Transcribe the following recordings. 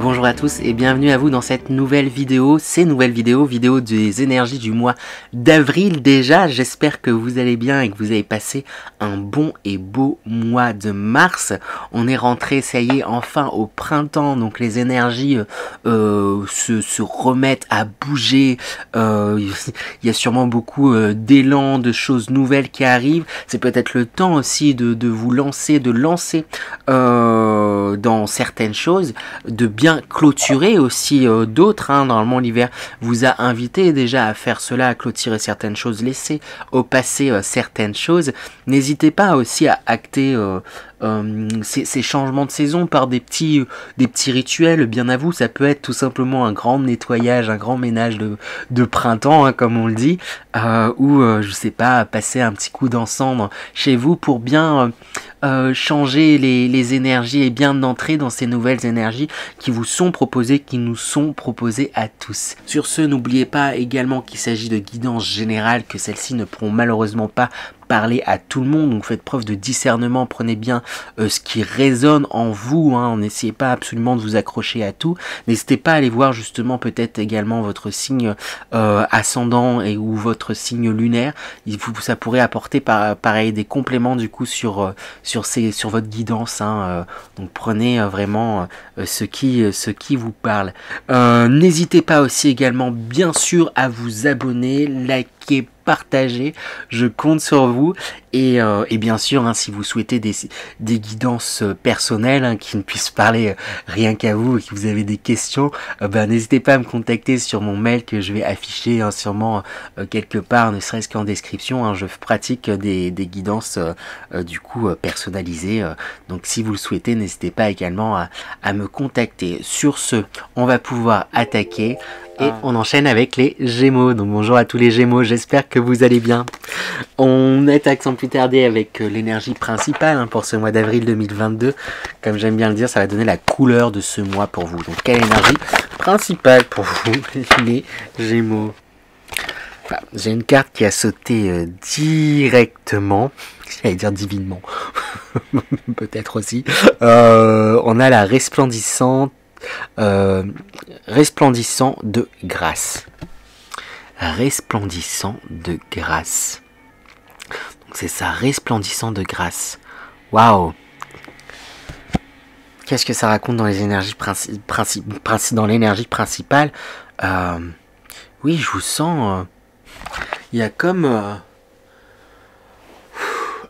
Bonjour à tous et bienvenue à vous dans cette nouvelle vidéo, vidéo des énergies du mois d'avril déjà. J'espère que vous allez bien et que vous avez passé un bon et beau mois de mars. On est rentré, ça y est, enfin au printemps, donc les énergies se remettent à bouger. Il y a sûrement beaucoup d'élan, de choses nouvelles qui arrivent. C'est peut-être le temps aussi de vous lancer, dans certaines choses, de bien clôturer aussi d'autres. Normalement l'hiver vous a invité déjà à faire cela, à clôturer certaines choses, laisser au passé certaines choses. N'hésitez pas aussi à acter ces changements de saison par des petits rituels. Bien à vous, ça peut être tout simplement un grand nettoyage, un grand ménage de printemps, comme on le dit, ou je sais pas, passer un petit coup d'encens chez vous pour bien changer les énergies et bien entrer dans ces nouvelles énergies qui vous sont proposées, qui nous sont proposées à tous. Sur ce, n'oubliez pas également qu'il s'agit de guidances générales, que celles-ci ne pourront malheureusement pas parler à tout le monde, donc faites preuve de discernement, prenez bien ce qui résonne en vous, n'essayez pas absolument de vous accrocher à tout, n'hésitez pas à aller voir justement peut-être également votre signe ascendant et ou votre signe lunaire, ça pourrait apporter pareil des compléments du coup sur votre guidance, donc prenez vraiment ce qui vous parle. N'hésitez pas aussi également bien sûr à vous abonner, liker, partager, je compte sur vous et bien sûr si vous souhaitez des guidances personnelles qui ne puissent parler rien qu'à vous et que vous avez des questions, n'hésitez pas à me contacter sur mon mail que je vais afficher sûrement quelque part, ne serait-ce qu'en description. Je pratique des guidances du coup personnalisées, donc si vous le souhaitez, n'hésitez pas également à me contacter. Sur ce, on va pouvoir attaquer. Et on enchaîne avec les Gémeaux. Donc bonjour à tous les Gémeaux, j'espère que vous allez bien. On attaque sans plus tarder avec l'énergie principale pour ce mois d'avril 2022. Comme j'aime bien le dire, ça va donner la couleur de ce mois pour vous. Donc quelle énergie principale pour vous, les Gémeaux? J'ai une carte qui a sauté directement. J'allais dire divinement. Peut-être aussi. On a la resplendissant de grâce. Resplendissant de grâce. Donc c'est ça, resplendissant de grâce. Waouh! Qu'est-ce que ça raconte dans les énergies dans l'énergie principale? Oui, je vous sens. Il y a comme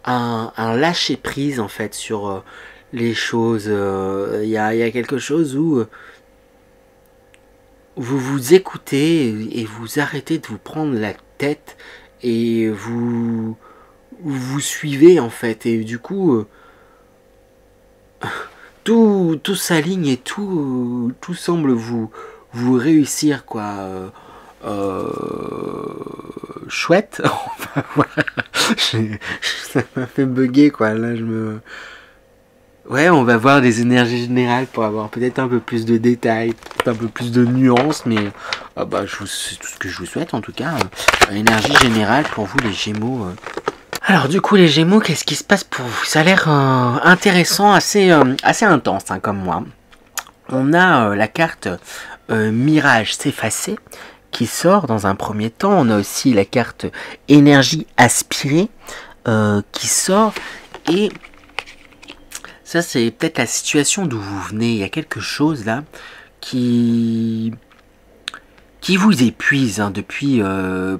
un lâcher prise en fait sur les choses. Il y a quelque chose où vous vous écoutez et vous arrêtez de vous prendre la tête et vous suivez en fait, et du coup tout s'aligne et tout semble vous réussir quoi. Chouette. Enfin, voilà. Ça m'a fait bugger quoi, là ouais, on va voir des énergies générales pour avoir peut-être un peu plus de détails, un peu plus de nuances, mais c'est tout ce que je vous souhaite en tout cas. Énergie générale pour vous les Gémeaux. Alors du coup les Gémeaux, qu'est-ce qui se passe pour vous? Ça a l'air intéressant, assez intense comme moi. On a la carte Mirage s'effacer qui sort dans un premier temps. On a aussi la carte Énergie aspirée qui sort, et ça, c'est peut-être la situation d'où vous venez. Il y a quelque chose là qui vous épuise depuis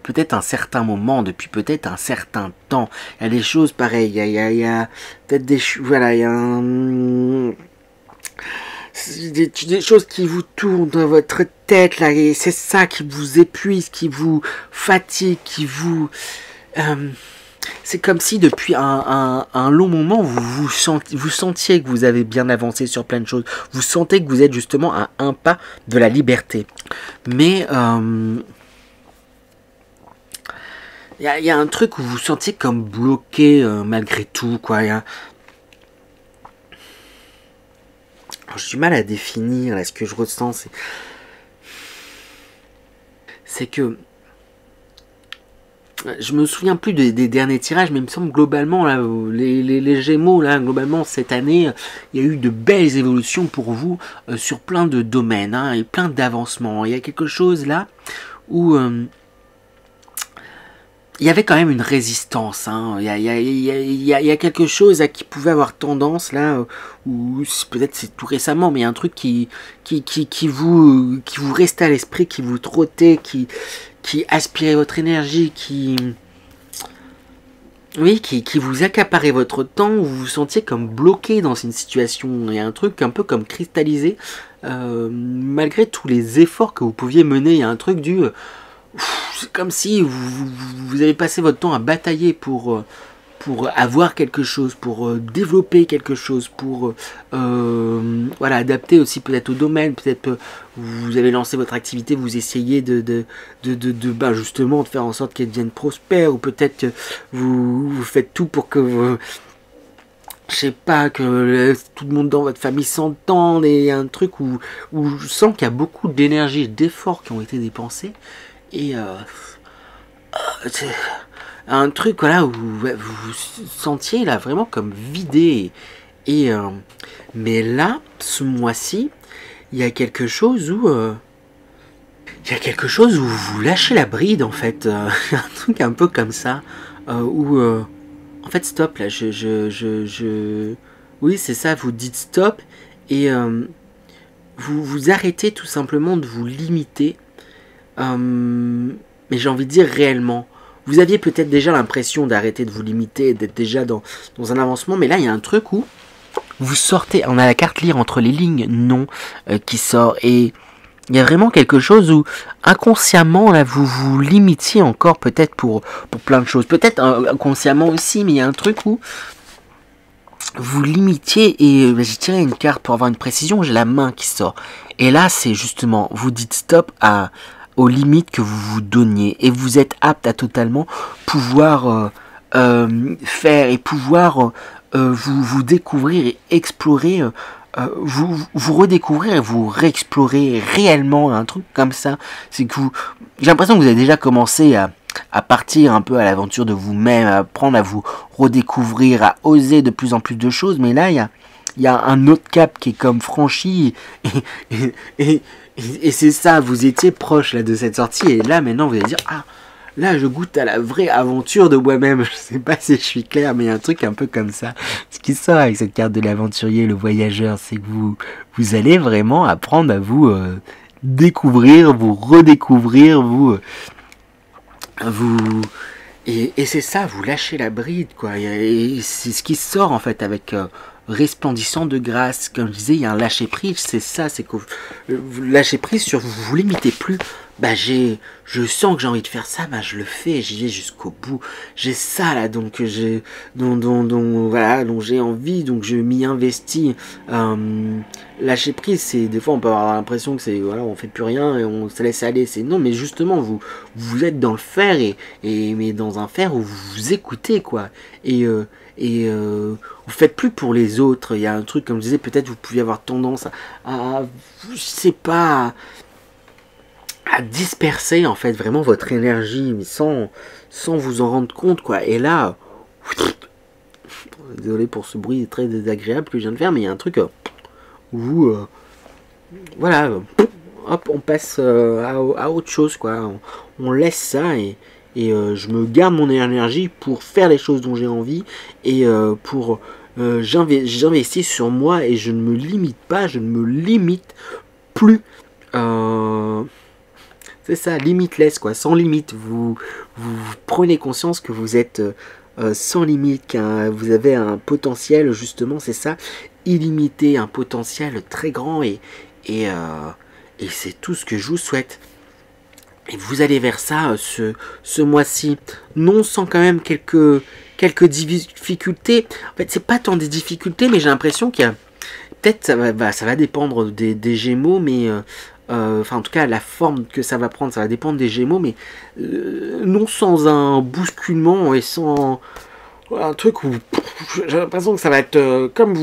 peut-être un certain moment, depuis peut-être un certain temps. Il y a des choses pareilles. Il y a peut-être des voilà, il y a des choses qui vous tournent dans votre tête là, et c'est ça qui vous épuise, qui vous fatigue, qui vous c'est comme si depuis un long moment, vous sentiez que vous avez bien avancé sur plein de choses. Vous sentez que vous êtes justement à un pas de la liberté. Mais il y a un truc où vous sentiez comme bloqué malgré tout, quoi. Alors, j'ai du mal à définir là, ce que je ressens. C'est que je me souviens plus des derniers tirages, mais il me semble globalement, là, les Gémeaux, là, globalement, cette année, il y a eu de belles évolutions pour vous sur plein de domaines, hein, et plein d'avancements. Il y a quelque chose là où il y avait quand même une résistance. Hein. Il y a quelque chose à qui pouvait avoir tendance là, ou peut-être c'est tout récemment, mais il y a un truc qui vous restait à l'esprit, qui vous trottait, qui aspirait votre énergie, oui, qui vous accaparait votre temps, où vous vous sentiez comme bloqué dans une situation. Il y a un truc un peu comme cristallisé, malgré tous les efforts que vous pouviez mener. Il y a un truc du... c'est comme si vous avez passé votre temps à batailler pour avoir quelque chose, pour développer quelque chose, pour voilà, adapter aussi peut-être au domaine, peut-être vous avez lancé votre activité, vous essayez bah, justement de faire en sorte qu'elle devienne prospère, ou peut-être que vous faites tout pour que je sais pas, que tout le monde dans votre famille s'entende, et un truc où je sens qu'il y a beaucoup d'énergie et d'efforts qui ont été dépensés, et c'est un truc voilà, où vous vous sentiez là vraiment comme vidé, mais là, ce mois-ci, il y a quelque chose où vous lâchez la bride en fait, un truc un peu comme ça, où en fait stop là, oui c'est ça, vous dites stop, et vous arrêtez tout simplement de vous limiter, mais j'ai envie de dire réellement. Vous aviez peut-être déjà l'impression d'arrêter de vous limiter, d'être déjà dans un avancement, mais là il y a un truc où vous sortez, on a la carte lire entre les lignes non qui sort, et il y a vraiment quelque chose où inconsciemment là vous vous limitiez encore peut-être pour plein de choses, peut-être inconsciemment aussi, mais il y a un truc où vous limitiez, et j'ai tiré une carte pour avoir une précision, j'ai la main qui sort, et là c'est justement, vous dites stop aux limites que vous vous donniez, et vous êtes apte à totalement pouvoir faire, et pouvoir vous découvrir et explorer, vous redécouvrir et vous réexplorer réellement, un truc comme ça. C'est que j'ai l'impression que vous avez déjà commencé à partir un peu à l'aventure de vous-même, à apprendre à vous redécouvrir, à oser de plus en plus de choses, mais là il y a un autre cap qui est comme franchi, et c'est ça, vous étiez proche là de cette sortie, et là maintenant vous allez dire ah, là je goûte à la vraie aventure de moi-même. Je sais pas si je suis clair, mais il y a un truc un peu comme ça. Ce qui sort avec cette carte de l'aventurier, le voyageur, c'est que vous allez vraiment apprendre à vous découvrir, vous redécouvrir, et c'est ça, vous lâchez la bride quoi, et c'est ce qui sort en fait avec resplendissant de grâce. Comme je disais, il y a un lâcher prise, c'est ça, c'est que vous lâchez prise sur vous limitez plus. Bah je sens que j'ai envie de faire ça, bah je le fais, j'y vais jusqu'au bout. J'ai ça là, donc voilà, donc j'ai envie, donc je m'y investis. Lâcher prise, c'est des fois on peut avoir l'impression que c'est voilà, on fait plus rien et on se laisse aller. C'est non, mais justement vous êtes dans le faire, mais dans un faire où vous écoutez quoi, et vous faites plus pour les autres. Il y a un truc, comme je disais, peut-être vous pouviez avoir tendance à je sais pas, à disperser en fait vraiment votre énergie, mais sans vous en rendre compte quoi. Et là, désolé pour ce bruit très désagréable que je viens de faire, mais il y a un truc où voilà, hop, on passe à autre chose quoi. On laisse ça, et je me garde mon énergie pour faire les choses dont j'ai envie, et pour j'investis sur moi, et je ne me limite pas, je ne me limite plus. C'est ça, limitless quoi, sans limite. Vous prenez conscience que vous êtes sans limite, que vous avez un potentiel, justement, c'est ça, illimité, un potentiel très grand, et c'est tout ce que je vous souhaite. Et vous allez vers ça ce mois-ci, non sans quand même quelques difficultés. En fait, c'est pas tant des difficultés, mais j'ai l'impression qu'il y a peut-être ça va dépendre des Gémeaux, mais enfin en tout cas la forme que ça va prendre, ça va dépendre des Gémeaux, mais non sans un bousculement et sans un truc où j'ai l'impression que ça va être comme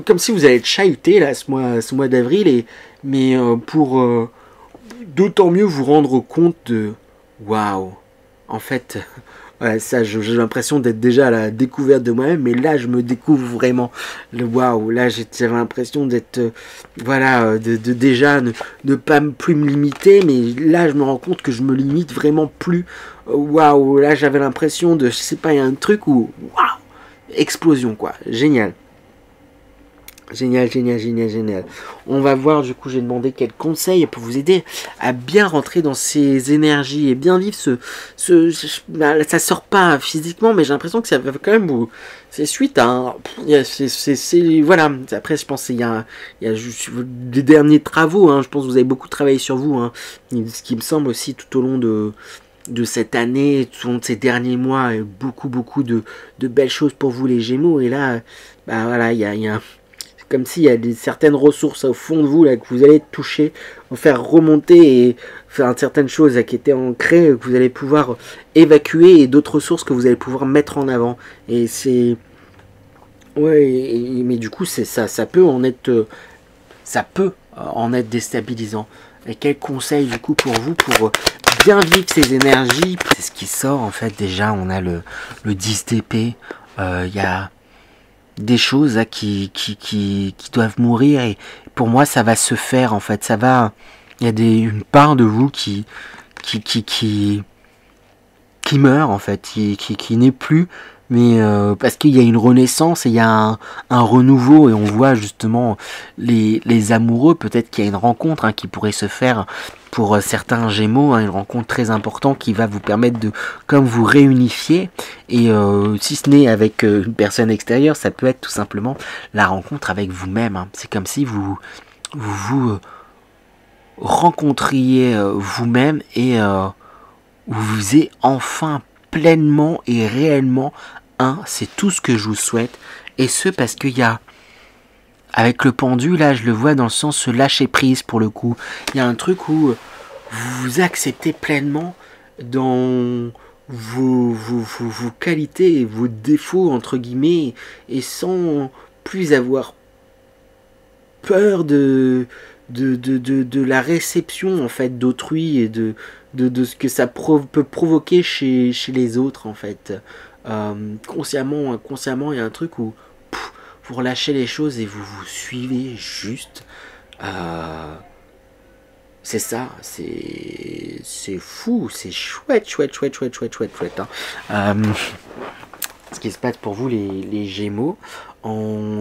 comme si vous allez être chahuté là ce mois d'avril, mais pour d'autant mieux vous rendre compte de waouh, en fait, voilà, ça, j'ai l'impression d'être déjà à la découverte de moi-même, mais là, je me découvre vraiment. Le waouh, là, j'avais l'impression d'être, voilà, de déjà ne pas plus me limiter, mais là, je me rends compte que je me limite vraiment plus. Waouh, là, j'avais l'impression de, je sais pas, il y a un truc où, waouh, explosion, quoi, génial. Génial, génial, génial, génial. On va voir, du coup, j'ai demandé quels conseils pour vous aider à bien rentrer dans ces énergies et bien vivre bah, ça sort pas physiquement, mais j'ai l'impression que ça va quand même vous... C'est suite à un... Voilà, après, je pense qu'il y a juste des derniers travaux, hein. Je pense que vous avez beaucoup travaillé sur vous, hein. Ce qui me semble aussi tout au long de cette année, tout au long de ces derniers mois, beaucoup de belles choses pour vous, les Gémeaux. Et là, bah voilà, il y a comme s'il y a certaines ressources au fond de vous là, que vous allez toucher, vous faire remonter et faire certaines choses là, qui étaient ancrées, que vous allez pouvoir évacuer, et d'autres ressources que vous allez pouvoir mettre en avant. Et c'est... Ouais, mais du coup, c'est ça peut en être... ça peut en être déstabilisant. Et quel conseil du coup pour vous, pour bien vivre ces énergies? C'est ce qui sort en fait. Déjà, on a le 10 d'épée. Il y a des choses là, qui doivent mourir, et pour moi ça va se faire en fait, ça va, il y a une part de vous qui meurt en fait, qui n'est plus, mais parce qu'il y a une renaissance et il y a un renouveau, et on voit justement les amoureux, peut-être qu'il y a une rencontre qui pourrait se faire pour certains Gémeaux, une rencontre très importante qui va vous permettre de comme vous réunifier, et si ce n'est avec une personne extérieure, ça peut être tout simplement la rencontre avec vous-même. C'est comme si vous rencontriez vous-même, et vous êtes enfin pleinement et réellement un. C'est tout ce que je vous souhaite, et ce parce qu'il y a, avec le pendu là, je le vois dans le sens se lâcher prise. Pour le coup, il y a un truc où vous acceptez pleinement dans vos qualités et vos défauts entre guillemets, et sans plus avoir peur de la réception en fait d'autrui, et de ce que ça peut provoquer chez les autres en fait. Consciemment ou inconsciemment, il y a un truc où vous relâchez les choses et vous suivez juste. C'est ça, c'est fou, c'est chouette, hein. Ce qui se passe pour vous les Gémeaux.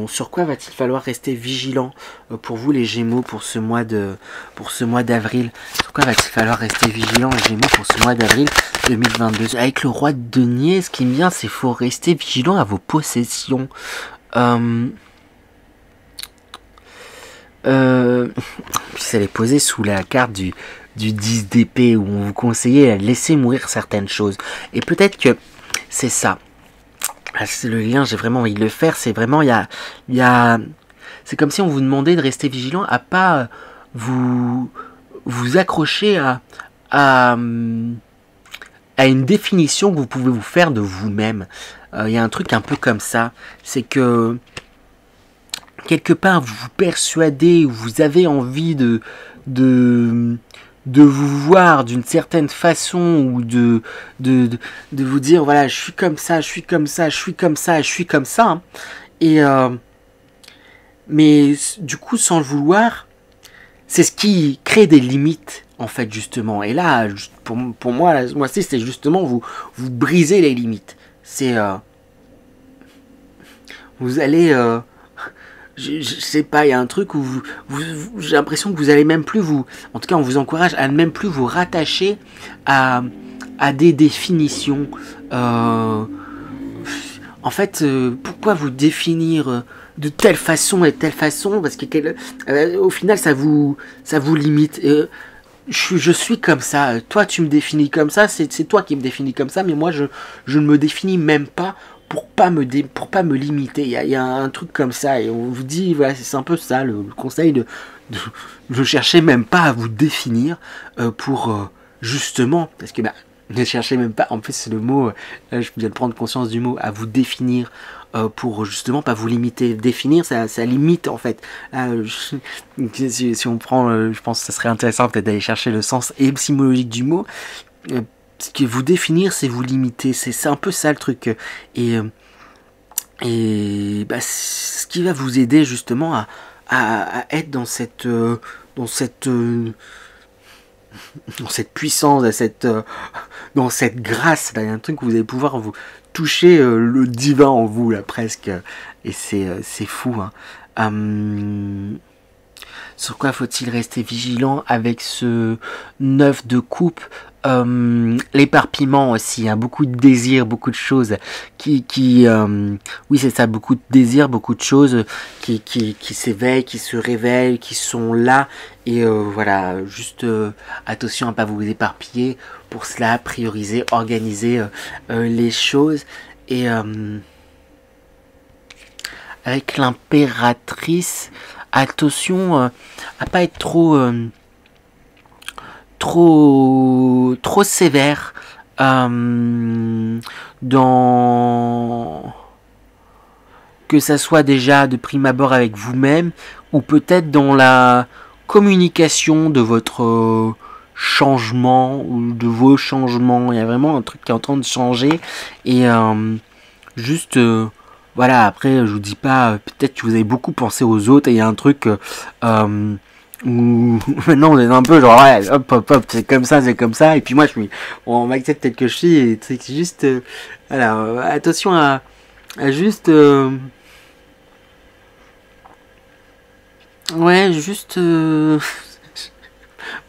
Sur quoi va-t-il falloir rester vigilant pour vous les Gémeaux pour ce mois d'avril? Sur quoi va-t-il falloir rester vigilant les Gémeaux pour ce mois d'avril 2022? Avec le roi de denier, ce qui me vient, c'est qu'il faut rester vigilant à vos possessions. Puis elle est posée sous la carte du 10 d'épée, où on vous conseillait de laisser mourir certaines choses. Et peut-être que c'est ça. C'est le lien, j'ai vraiment envie de le faire. C'est vraiment, c'est comme si on vous demandait de rester vigilant à pas vous accrocher à une définition que vous pouvez vous faire de vous-même. Il y a un truc un peu comme ça. C'est que quelque part vous vous persuadez, ou vous avez envie de vous voir d'une certaine façon, ou de vous dire voilà, je suis comme ça, je suis comme ça, je suis comme ça, je suis comme ça, hein. Et mais du coup, sans le vouloir, c'est ce qui crée des limites en fait, justement. Et là, pour moi, c'est justement vous brisez les limites. C'est vous allez je sais pas, il y a un truc où j'ai l'impression que vous allez même plus en tout cas on vous encourage à ne même plus vous rattacher à des définitions. En fait, pourquoi vous définir de telle façon et de telle façon, parce que au final ça vous limite. Je suis comme ça, toi tu me définis comme ça, c'est toi qui me définis comme ça, mais moi je ne me définis même pas pour pas me limiter. Il y a un truc comme ça, et on vous dit, voilà, c'est un peu ça le conseil de ne chercher même pas à vous définir pour justement, parce que ne cherchez même pas, en fait c'est le mot, je viens de prendre conscience du mot, à vous définir, pour justement pas vous limiter. Définir, ça limite en fait. Si on prend, je pense que ça serait intéressant peut-être d'aller chercher le sens étymologique du mot. vous définir, c'est vous limiter. C'est un peu ça le truc. Et bah, ce qui va vous aider justement à être dans cette puissance, dans cette grâce. Là, il y a un truc où vous allez pouvoir vous toucher le divin en vous là presque. Et c'est fou. Hein. Sur quoi faut-il rester vigilant avec ce 9 de coupe? L'éparpillement aussi, hein, beaucoup de désirs, beaucoup de choses oui c'est ça, beaucoup de désirs, beaucoup de choses qui s'éveillent, qui se réveillent, qui sont là et voilà, juste attention à pas vous éparpiller, pour cela prioriser, organiser les choses et avec l'impératrice, attention à pas être trop sévère dans que ça soit déjà de prime abord avec vous-même ou peut-être dans la communication de votre changement ou de vos changements. Il y a vraiment un truc qui est en train de changer et juste voilà, après je vous dis pas, peut-être que vous avez beaucoup pensé aux autres et il y a un truc où maintenant on est un peu genre ouais, hop hop hop, c'est comme ça et puis moi on m'accepte tel que je suis et c'est juste voilà, attention à juste ouais, juste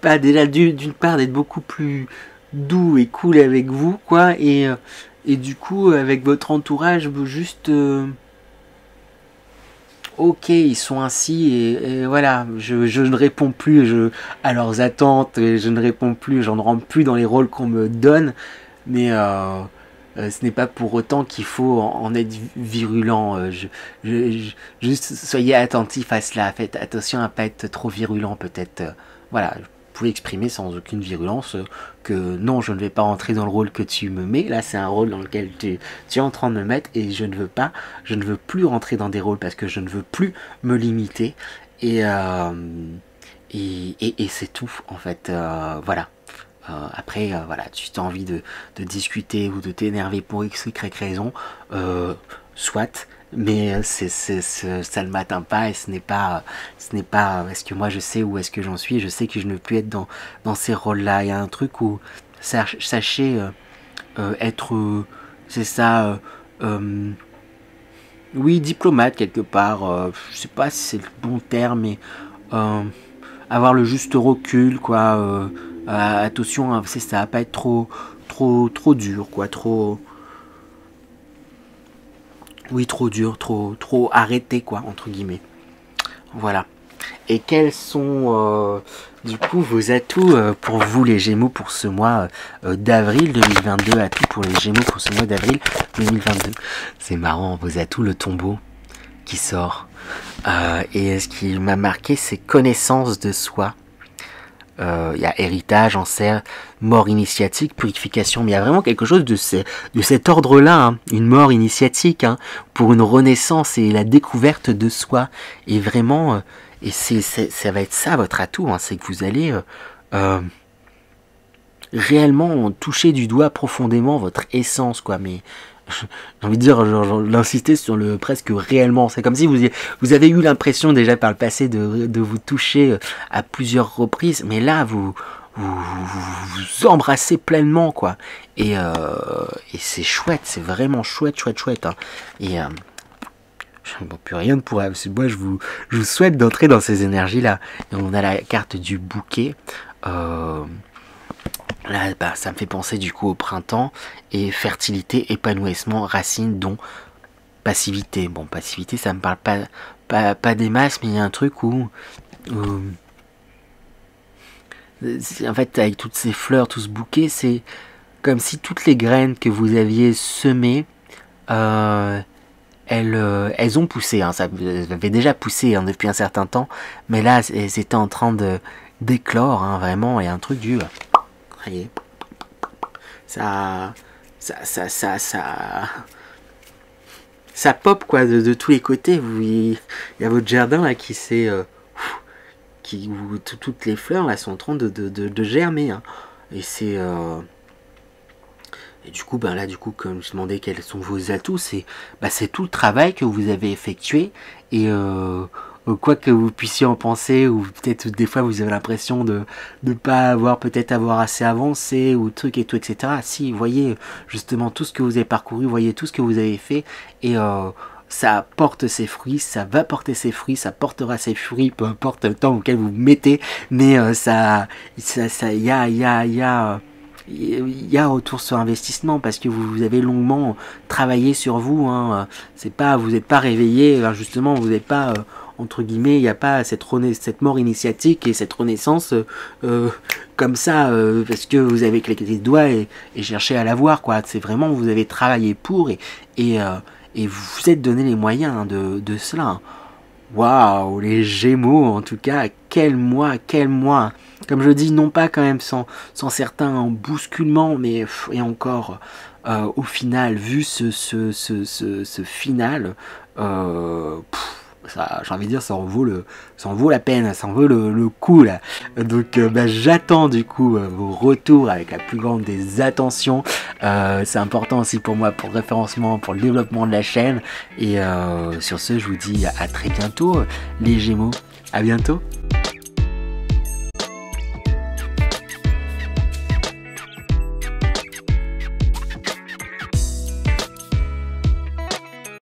pas déjà d'une part d'être beaucoup plus doux et cool avec vous quoi et du coup avec votre entourage juste ok, ils sont ainsi et voilà, je ne réponds plus à leurs attentes, et je ne réponds plus, j'en rentre plus dans les rôles qu'on me donne, mais ce n'est pas pour autant qu'il faut en être virulent. Juste soyez attentifs à cela, faites attention à ne pas être trop virulent peut-être. Voilà, vous pouvez exprimer sans aucune virulence que non, je ne vais pas rentrer dans le rôle que tu me mets. Là, c'est un rôle dans lequel tu es en train de me mettre et je ne veux plus rentrer dans des rôles parce que je ne veux plus me limiter. Et c'est tout, en fait. Voilà. Après, voilà, tu as envie de discuter ou de t'énerver pour x ou y raison, soit, mais ça ne m'atteint pas et ce n'est pas est-ce que moi je sais où est-ce que j'en suis, je sais que je ne veux plus être dans ces rôles-là. Il y a un truc où sachez être, c'est ça, oui, diplomate quelque part, je sais pas si c'est le bon terme, mais avoir le juste recul, quoi. Attention, hein, c'est ça, à pas être trop dur, quoi, trop dur, trop arrêté, quoi, entre guillemets. Voilà. Et quels sont du coup vos atouts pour vous les Gémeaux pour ce mois d'avril 2022? Atouts pour les Gémeaux pour ce mois d'avril 2022. C'est marrant, vos atouts, le tombeau qui sort. Et ce qui m'a marqué, c'est connaissance de soi. Il y a héritage, enserre, mort initiatique, purification, mais il y a vraiment quelque chose de cet ordre-là, hein, une mort initiatique, hein, pour une renaissance et la découverte de soi. Et vraiment, et ça va être ça votre atout, hein, c'est que vous allez réellement toucher du doigt profondément votre essence, quoi. Mais j'ai envie de dire, l'insister sur le presque réellement. C'est comme si vous avez eu l'impression déjà par le passé de vous toucher à plusieurs reprises, mais là vous embrassez pleinement, quoi. Et c'est chouette, c'est vraiment chouette. Hein. Et bon, plus rien ne pourrait. Moi, je vous souhaite d'entrer dans ces énergies-là. Et on a la carte du bouquet. Là, bah, ça me fait penser du coup au printemps et fertilité, épanouissement, racine, don, passivité. Bon, passivité, ça me parle pas des masses, mais il y a un truc où en fait, avec toutes ces fleurs, tout ce bouquet, c'est comme si toutes les graines que vous aviez semées, elles ont poussé. Hein, ça avait déjà poussé, hein, depuis un certain temps, mais là, elles étaient en train d'éclore, hein, vraiment. Il y a un truc du voyez, ça pop, quoi, de tous les côtés. Il y a votre jardin là qui s'est où toutes les fleurs là sont en train de germer, hein. Et c'est Et du coup, ben là, du coup, comme je demandais quels sont vos atouts, c'est tout le travail que vous avez effectué. Et quoi que vous puissiez en penser, ou peut-être des fois vous avez l'impression de ne pas avoir peut-être avoir assez avancé, ou truc et tout, etc. Si, voyez justement tout ce que vous avez parcouru, voyez tout ce que vous avez fait, et ça porte ses fruits, ça va porter ses fruits, ça portera ses fruits, peu importe le temps auquel vous vous mettez, mais il y a retour sur investissement parce que vous avez longuement travaillé sur vous, hein. C'est pas, vous n'êtes pas réveillé, justement, vous n'êtes pas entre guillemets, il n'y a pas cette mort initiatique et cette renaissance comme ça parce que vous avez claqué les doigts et cherché à l'avoir, quoi. C'est vraiment, vous avez travaillé pour et vous vous êtes donné les moyens, hein, de cela. Waouh, les Gémeaux, en tout cas, quel mois, quel mois. Comme je dis, non pas quand même sans certains bousculements, mais et encore, au final, vu ce final, j'ai envie de dire, ça en vaut la peine, ça en vaut le coup là. Donc, j'attends du coup vos retours avec la plus grande des attentions. C'est important aussi pour moi, pour le référencement, pour le développement de la chaîne. Et sur ce, je vous dis à très bientôt, les Gémeaux. À bientôt.